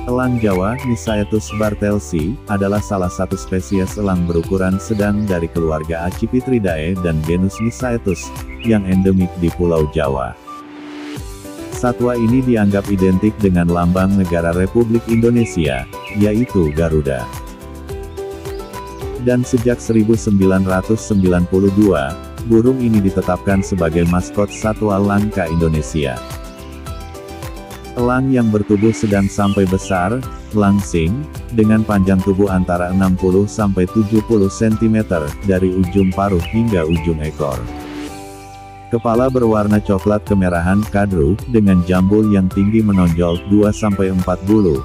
Elang Jawa, Nisaetus bartelsi, adalah salah satu spesies elang berukuran sedang dari keluarga Accipitridae dan genus Nisaetus, yang endemik di Pulau Jawa. Satwa ini dianggap identik dengan lambang negara Republik Indonesia, yaitu Garuda. Dan sejak 1992, burung ini ditetapkan sebagai maskot satwa langka Indonesia. Elang yang bertubuh sedang sampai besar, langsing, dengan panjang tubuh antara 60–70 cm, dari ujung paruh hingga ujung ekor. Kepala berwarna coklat kemerahan kadru, dengan jambul yang tinggi menonjol 2–4 bulu.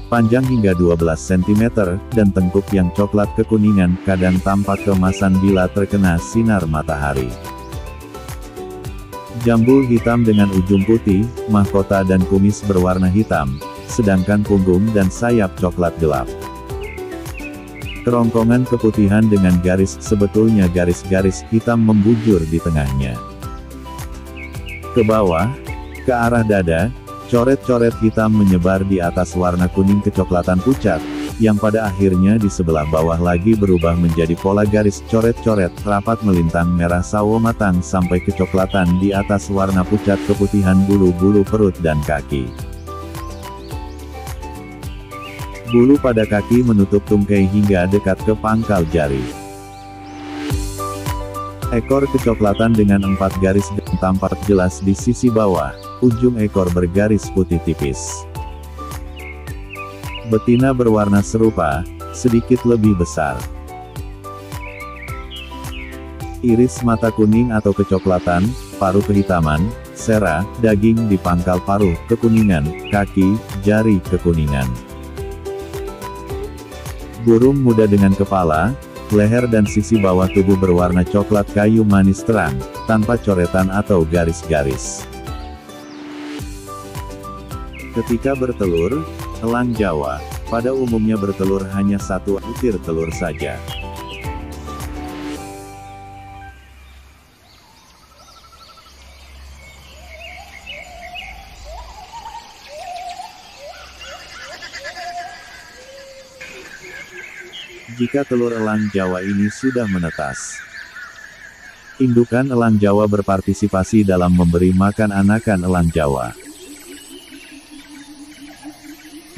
Panjang hingga 12 cm, dan tengkuk yang coklat kekuningan, kadang tampak keemasan bila terkena sinar matahari. Jambul hitam dengan ujung putih, mahkota dan kumis berwarna hitam, sedangkan punggung dan sayap coklat gelap. Kerongkongan keputihan dengan garis, sebetulnya garis-garis hitam membujur di tengahnya. Ke bawah, ke arah dada, coret-coret hitam menyebar di atas warna kuning kecoklatan pucat, yang pada akhirnya di sebelah bawah lagi berubah menjadi pola garis coret-coret rapat melintang merah sawo matang sampai kecoklatan di atas warna pucat keputihan bulu-bulu perut dan kaki. Bulu pada kaki menutup tungkai hingga dekat ke pangkal jari. Ekor kecoklatan dengan 4 garis dan tampak jelas di sisi bawah, ujung ekor bergaris putih tipis. Betina berwarna serupa, sedikit lebih besar. Iris mata kuning atau kecoklatan, paruh kehitaman, sera, daging di pangkal paruh, kekuningan, kaki, jari kekuningan. Burung muda dengan kepala, leher dan sisi bawah tubuh berwarna coklat kayu manis terang, tanpa coretan atau garis-garis. Ketika bertelur, elang Jawa, pada umumnya bertelur hanya 1 butir telur saja. Jika telur elang Jawa ini sudah menetas, indukan elang Jawa berpartisipasi dalam memberi makan anakan elang Jawa.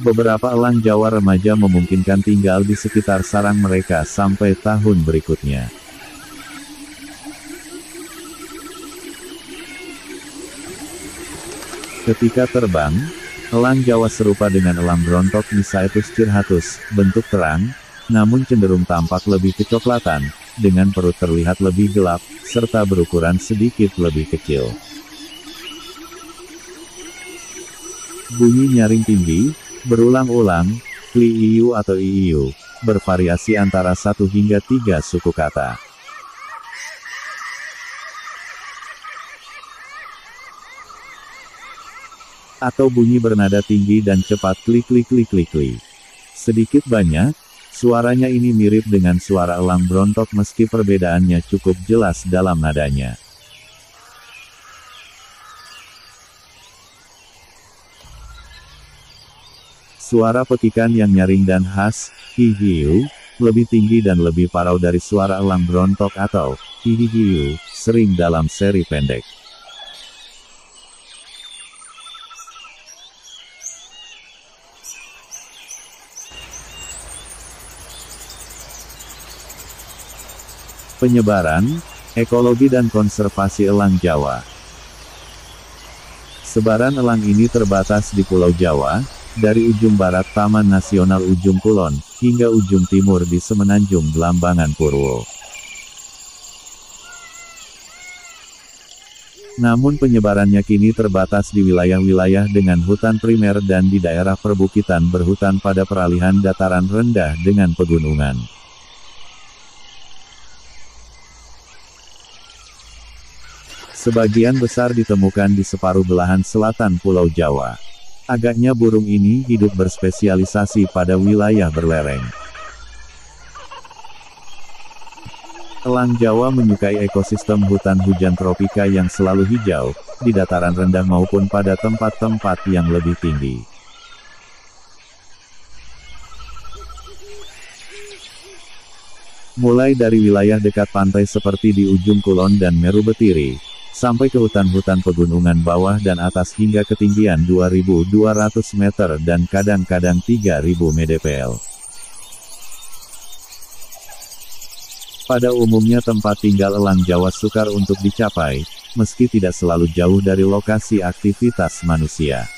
Beberapa elang Jawa remaja memungkinkan tinggal di sekitar sarang mereka sampai tahun berikutnya. Ketika terbang, elang Jawa serupa dengan elang brontok Nisaetus cirrhatus, bentuk terang, namun cenderung tampak lebih kecoklatan, dengan perut terlihat lebih gelap, serta berukuran sedikit lebih kecil. Bunyi nyaring tinggi, berulang-ulang, kli-iu atau iiu, bervariasi antara 1 hingga 3 suku kata. Atau bunyi bernada tinggi dan cepat klik-klik-klik-klik-klik. Sedikit banyak, suaranya ini mirip dengan suara elang brontok meski perbedaannya cukup jelas dalam nadanya. Suara pekikan yang nyaring dan khas, hi-hiu, lebih tinggi dan lebih parau dari suara elang brontok atau hi-hiu, sering dalam seri pendek. Penyebaran, ekologi dan konservasi elang Jawa. Sebaran elang ini terbatas di Pulau Jawa, dari ujung barat Taman Nasional Ujung Kulon, hingga ujung timur di Semenanjung Blambangan Purwo. Namun penyebarannya kini terbatas di wilayah-wilayah dengan hutan primer dan di daerah perbukitan berhutan pada peralihan dataran rendah dengan pegunungan. Sebagian besar ditemukan di separuh belahan selatan Pulau Jawa. Agaknya burung ini hidup berspesialisasi pada wilayah berlereng. Elang Jawa menyukai ekosistem hutan hujan tropika yang selalu hijau, di dataran rendah maupun pada tempat-tempat yang lebih tinggi. Mulai dari wilayah dekat pantai seperti di ujung Kulon dan Meru Betiri, sampai ke hutan-hutan pegunungan bawah dan atas hingga ketinggian 2.200 meter dan kadang-kadang 3.000 mdpl. Pada umumnya tempat tinggal elang Jawa sukar untuk dicapai, meski tidak selalu jauh dari lokasi aktivitas manusia.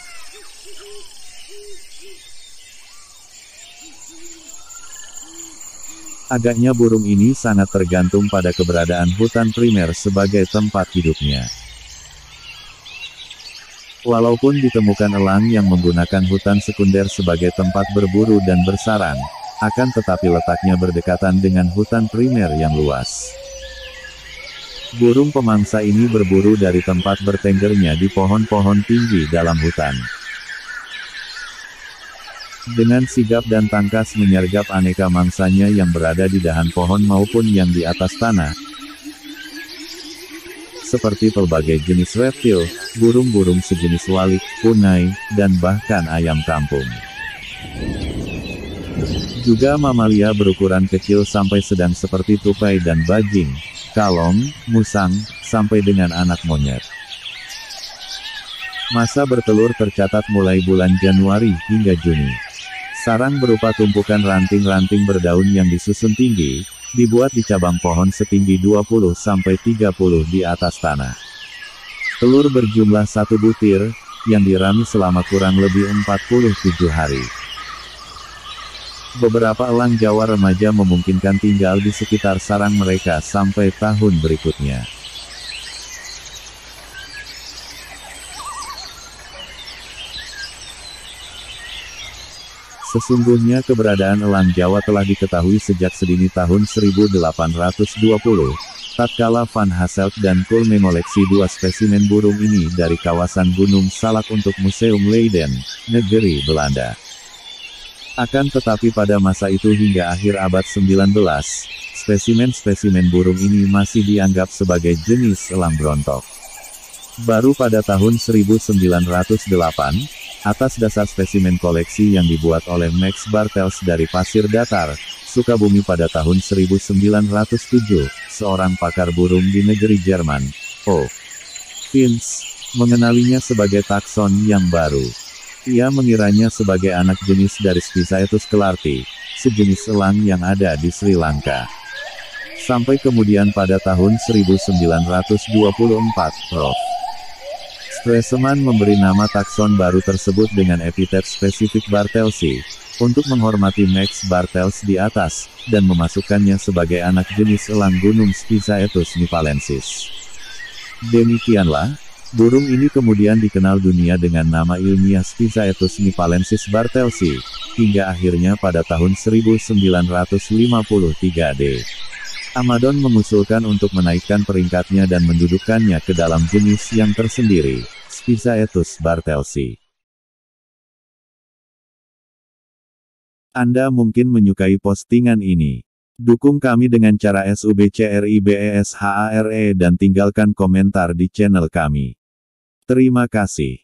Agaknya burung ini sangat tergantung pada keberadaan hutan primer sebagai tempat hidupnya. Walaupun ditemukan elang yang menggunakan hutan sekunder sebagai tempat berburu dan bersarang, akan tetapi letaknya berdekatan dengan hutan primer yang luas. Burung pemangsa ini berburu dari tempat bertenggernya di pohon-pohon tinggi dalam hutan. Dengan sigap dan tangkas menyergap aneka mangsanya yang berada di dahan pohon maupun yang di atas tanah, seperti pelbagai jenis reptil, burung-burung sejenis walik, punai, dan bahkan ayam kampung. Juga mamalia berukuran kecil sampai sedang seperti tupai dan bajing, kalong, musang, sampai dengan anak monyet. Masa bertelur tercatat mulai bulan Januari hingga Juni. Sarang berupa tumpukan ranting-ranting berdaun yang disusun tinggi, dibuat di cabang pohon setinggi 20-30 di atas tanah. Telur berjumlah 1 butir, yang dirami selama kurang lebih 47 hari. Beberapa elang Jawa remaja memungkinkan tinggal di sekitar sarang mereka sampai tahun berikutnya. Sesungguhnya keberadaan elang Jawa telah diketahui sejak sedini tahun 1820, tatkala Van Hasselt dan Kool mengoleksi 2 spesimen burung ini dari kawasan Gunung Salak untuk Museum Leiden, negeri Belanda. Akan tetapi pada masa itu hingga akhir abad 19, spesimen-spesimen burung ini masih dianggap sebagai jenis elang brontok. Baru pada tahun 1908, atas dasar spesimen koleksi yang dibuat oleh Max Bartels dari Pasir Datar, Sukabumi pada tahun 1907, seorang pakar burung di negeri Jerman, O. Finz, mengenalinya sebagai takson yang baru. Ia mengiranya sebagai anak jenis dari Spizaetus clarti, sejenis elang yang ada di Sri Lanka. Sampai kemudian pada tahun 1924, Prof. Stresemann memberi nama takson baru tersebut dengan epitet spesifik Bartelsi, untuk menghormati Max Bartels di atas, dan memasukkannya sebagai anak jenis elang gunung Spizaetus nipalensis. Demikianlah, burung ini kemudian dikenal dunia dengan nama ilmiah Spizaetus nipalensis bartelsi, hingga akhirnya pada tahun 1953 D. Amadon mengusulkan untuk menaikkan peringkatnya dan mendudukkannya ke dalam jenis yang tersendiri, Spizaetus bartelsi. Anda mungkin menyukai postingan ini. Dukung kami dengan cara SUBCRIBESHARE dan tinggalkan komentar di channel kami. Terima kasih.